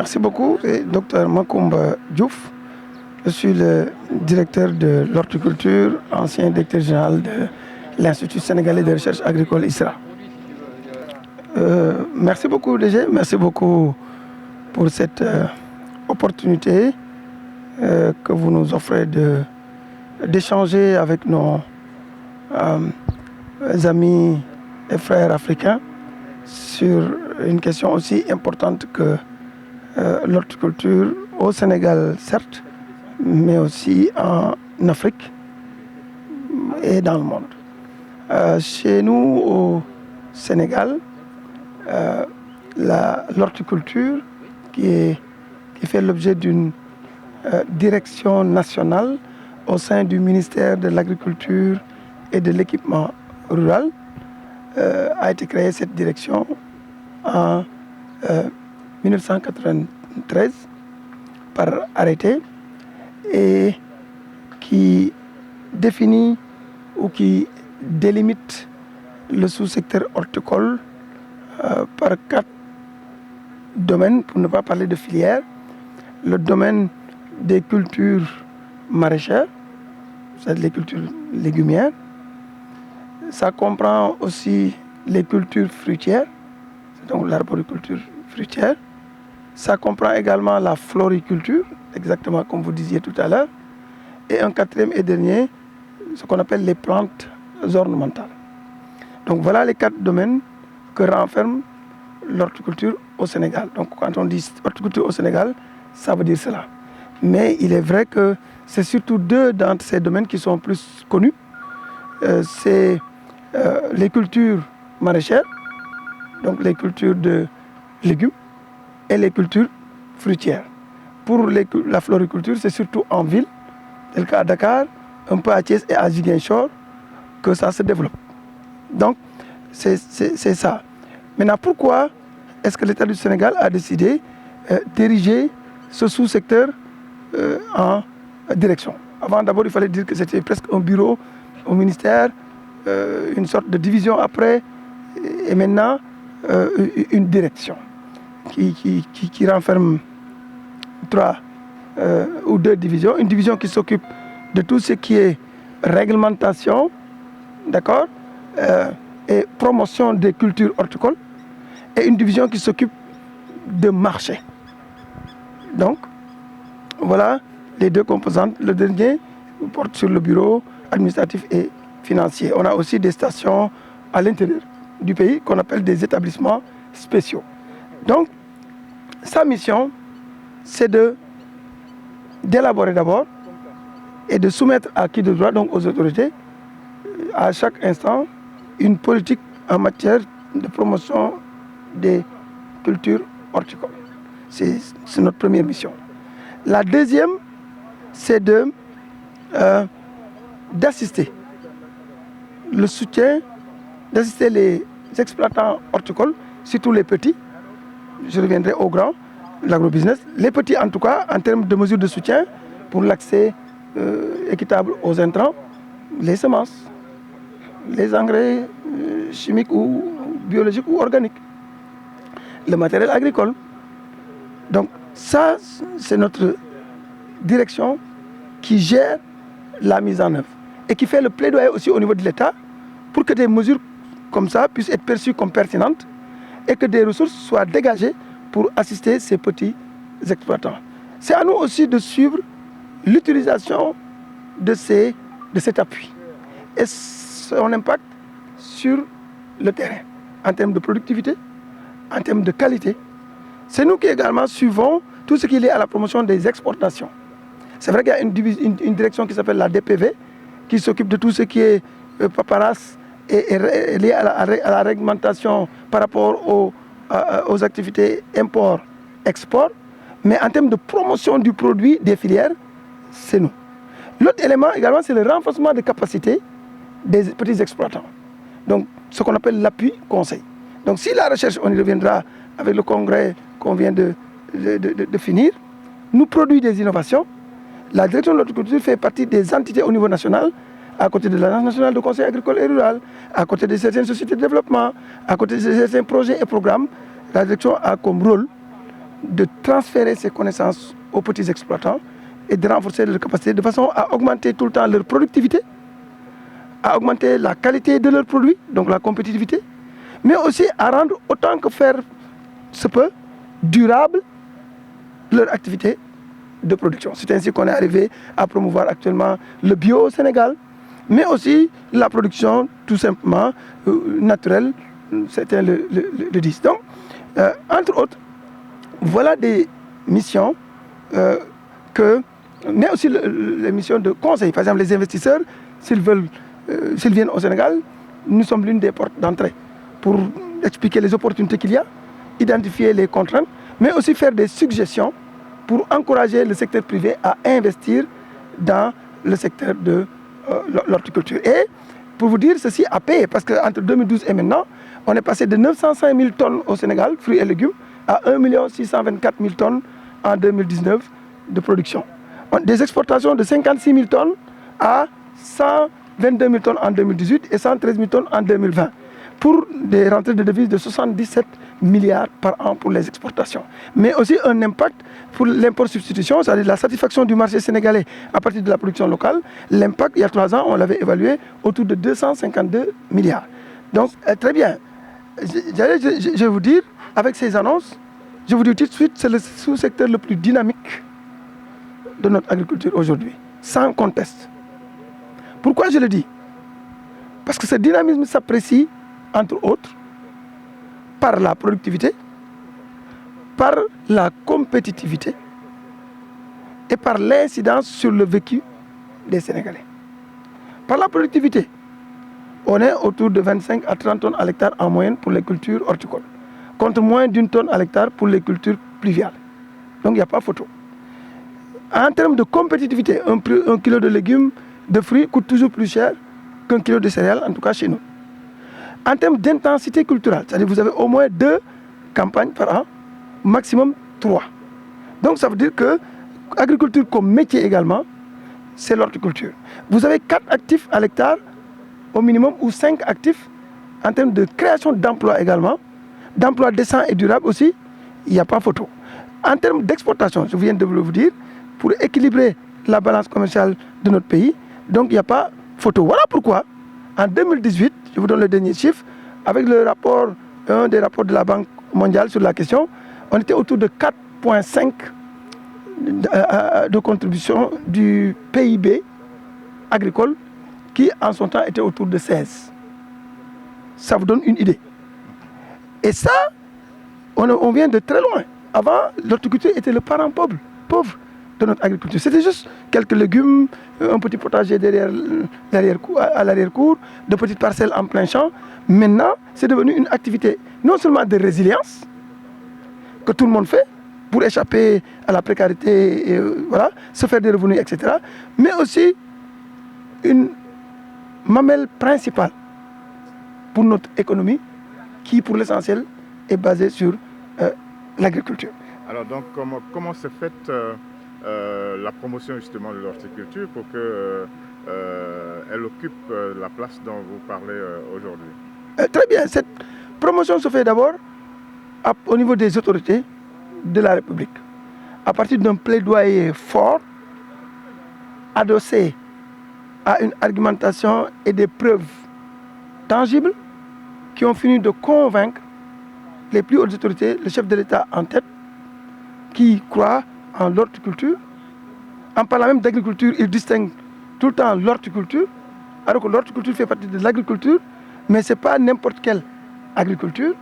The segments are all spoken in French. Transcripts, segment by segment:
Merci beaucoup, Dr Macoumba Diouf. Je suis le directeur de l'horticulture, ancien directeur général de l'Institut sénégalais de recherche agricole ISRA. Merci beaucoup DG, merci beaucoup pour cette opportunité que vous nous offrez d'échanger avec nos amis et frères africains sur une question aussi importante que l'horticulture au Sénégal, certes, mais aussi en Afrique et dans le monde. Chez nous, au Sénégal, l'horticulture qui fait l'objet d'une direction nationale au sein du ministère de l'Agriculture et de l'Équipement rural, a été créée cette direction en 1993 par arrêté et qui définit ou qui délimite le sous-secteur horticole par 4 domaines, pour ne pas parler de filières. Le domaine des cultures maraîchères, c'est-à-dire les cultures légumières. Ça comprend aussi les cultures fruitières, donc l'arboriculture fruitière. Ça comprend également la floriculture, exactement comme vous disiez tout à l'heure. Et un 4e et dernier, ce qu'on appelle les plantes ornementales. Donc voilà les 4 domaines que renferme l'horticulture au Sénégal. Donc quand on dit horticulture au Sénégal, ça veut dire cela. Mais il est vrai que c'est surtout 2 d'entre ces domaines qui sont plus connus. C'est les cultures maraîchères, donc les cultures de légumes, et les cultures fruitières. Pour la floriculture, c'est surtout en ville, tel qu'à Dakar, un peu à Thiès et à Ziguinchor, que ça se développe. Donc, c'est ça. Maintenant, pourquoi est-ce que l'État du Sénégal a décidé d'ériger ce sous-secteur en direction? Avant, d'abord, il fallait dire que c'était presque un bureau au ministère, une sorte de division après, et maintenant, une direction qui renferme 3 ou 2 divisions. Une division qui s'occupe de tout ce qui est réglementation, d'accord, et promotion des cultures horticoles, et une division qui s'occupe de marché. Donc, voilà les 2 composantes. Le dernier porte sur le bureau administratif et financier. On a aussi des stations à l'intérieur du pays qu'on appelle des établissements spéciaux. Donc, sa mission, c'est d'élaborer d'abord et de soumettre à qui de droit, donc aux autorités, à chaque instant, une politique en matière de promotion des cultures horticoles. C'est notre première mission. La deuxième, c'est d'assister le soutien, d'assister les exploitants horticoles, surtout les petits. Je reviendrai aux grands, l'agrobusiness. Les petits, en tout cas, en termes de mesures de soutien pour l'accès équitable aux intrants, les semences, les engrais chimiques ou biologiques ou organiques, le matériel agricole. Donc ça, c'est notre direction qui gère la mise en œuvre et qui fait le plaidoyer aussi au niveau de l'État pour que des mesures comme ça puissent être perçues comme pertinentes et que des ressources soient dégagées pour assister ces petits exploitants. C'est à nous aussi de suivre l'utilisation de cet appui et son impact sur le terrain, en termes de productivité, en termes de qualité. C'est nous qui également suivons tout ce qui est lié à la promotion des exportations. C'est vrai qu'il y a une direction qui s'appelle la DPV, qui s'occupe de tout ce qui est paperasse et lié à la réglementation par rapport aux activités import-export. Mais en termes de promotion du produit des filières, c'est nous. L'autre élément également, c'est le renforcement des capacités des petits exploitants. Donc, ce qu'on appelle l'appui conseil. Donc, si la recherche, on y reviendra avec le congrès qu'on vient de finir, nous produit des innovations. La direction de l'horticulture fait partie des entités au niveau national, à côté de l'Agence nationale de conseil agricole et rural, à côté de certaines sociétés de développement, à côté de certains projets et programmes. La direction a comme rôle de transférer ces connaissances aux petits exploitants et de renforcer leurs capacités de façon à augmenter tout le temps leur productivité, à augmenter la qualité de leurs produits, donc la compétitivité, mais aussi à rendre autant que faire se peut durable leur activité de production. C'est ainsi qu'on est arrivé à promouvoir actuellement le bio au Sénégal, mais aussi la production tout simplement naturelle, c'était le 10. Donc, entre autres, voilà des missions mais aussi les missions de conseil. Par exemple, les investisseurs, s'ils viennent au Sénégal, nous sommes l'une des portes d'entrée pour expliquer les opportunités qu'il y a, identifier les contraintes, mais aussi faire des suggestions pour encourager le secteur privé à investir dans le secteur de l'horticulture. Et pour vous dire, ceci a payé, parce qu'entre 2012 et maintenant, on est passé de 905 000 tonnes au Sénégal, fruits et légumes, à 1 624 000 tonnes en 2019 de production. Des exportations de 56 000 tonnes à 122 000 tonnes en 2018 et 113 000 tonnes en 2020, pour des rentrées de devises de 77 milliards par an pour les exportations. Mais aussi un impact pour l'import-substitution, c'est-à-dire la satisfaction du marché sénégalais à partir de la production locale. L'impact, il y a 3 ans, on l'avait évalué autour de 252 milliards. Donc, très bien. Je vais vous dire, avec ces annonces, je vous dis tout de suite, c'est le sous-secteur le plus dynamique de notre agriculture aujourd'hui, sans conteste. Pourquoi je le dis? Parce que ce dynamisme s'apprécie, entre autres, par la productivité, par la compétitivité et par l'incidence sur le vécu des Sénégalais. Par la productivité, on est autour de 25 à 30 tonnes à l'hectare en moyenne pour les cultures horticoles, contre moins d'1 tonne à l'hectare pour les cultures pluviales. Donc il n'y a pas photo. En termes de compétitivité, un kilo de légumes, de fruits coûte toujours plus cher qu'un kilo de céréales, en tout cas chez nous. En termes d'intensité culturelle, c'est-à-dire que vous avez au moins 2 campagnes par an, maximum 3. Donc ça veut dire que l'agriculture comme métier également, c'est l'horticulture. Vous avez 4 actifs à l'hectare au minimum ou 5 actifs en termes de création d'emplois également, d'emplois décents et durables aussi, il n'y a pas photo. En termes d'exportation, je viens de vous dire, pour équilibrer la balance commerciale de notre pays, donc il n'y a pas photo. Voilà pourquoi, en 2018, je vous donne le dernier chiffre, avec le rapport, un des rapports de la Banque mondiale sur la question, on était autour de 4,5 de contribution du PIB agricole, qui en son temps était autour de 16. Ça vous donne une idée. Et ça, on vient de très loin. Avant, l'horticulture était le parent pauvre de notre agriculture. C'était juste quelques légumes, un petit potager à l'arrière-cour, de petites parcelles en plein champ. Maintenant, c'est devenu une activité non seulement de résilience, que tout le monde fait, pour échapper à la précarité, et, voilà, se faire des revenus, etc. Mais aussi une mamelle principale pour notre économie, qui pour l'essentiel est basée sur l'agriculture. Alors donc comment se fait la promotion justement de l'horticulture pour qu'elle occupe la place dont vous parlez aujourd'hui? Très bien, cette promotion se fait d'abord au niveau des autorités de la République, à partir d'un plaidoyer fort, adossé à une argumentation et des preuves tangibles qui ont fini de convaincre les plus hautes autorités, le chef de l'État en tête, qui croit en l'horticulture. En parlant même d'agriculture, il distingue tout le temps l'horticulture, alors que l'horticulture fait partie de l'agriculture, mais ce n'est pas n'importe quelle agriculture.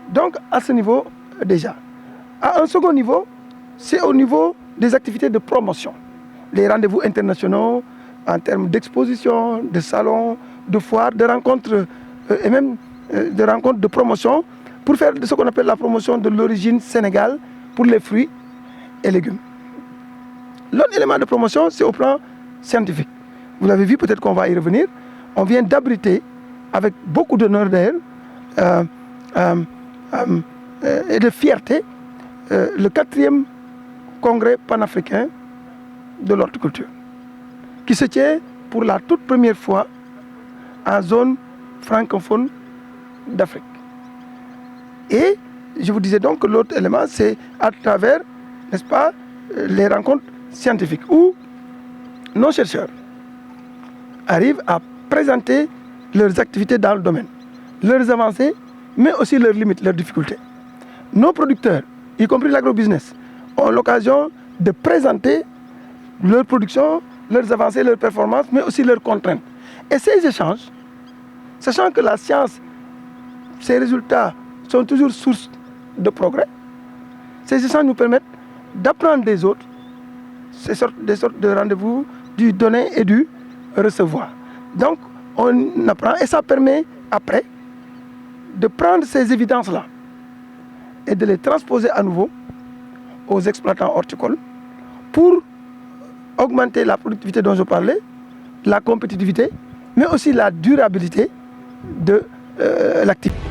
Donc à ce niveau déjà. À un second niveau, c'est au niveau des activités de promotion. Les rendez-vous internationaux en termes d'exposition, de salons, de foires, de rencontres et même de rencontres de promotion pour faire ce qu'on appelle la promotion de l'origine Sénégal pour les fruits et légumes. L'autre élément de promotion, c'est au plan scientifique. Vous l'avez vu, peut-être qu'on va y revenir. On vient d'abriter, avec beaucoup d'honneur d'ailleurs, et de fierté, le 4e congrès panafricain de l'horticulture, qui se tient pour la toute première fois en zone francophone d'Afrique. Et je vous disais donc que l'autre élément, c'est à travers, n'est-ce pas, les rencontres scientifiques où nos chercheurs arrivent à présenter leurs activités dans le domaine, leurs avancées, mais aussi leurs limites, leurs difficultés. Nos producteurs, y compris l'agrobusiness, ont l'occasion de présenter leur production, leurs avancées, leurs performances, mais aussi leurs contraintes. Et ces échanges, sachant que la science, ses résultats sont toujours source de progrès, ces échanges nous permettent d'apprendre des autres, des sortes de rendez-vous du donner et du recevoir. Donc, on apprend et ça permet après de prendre ces évidences-là et de les transposer à nouveau aux exploitants horticoles pour augmenter la productivité dont je parlais, la compétitivité, mais aussi la durabilité de l'activité.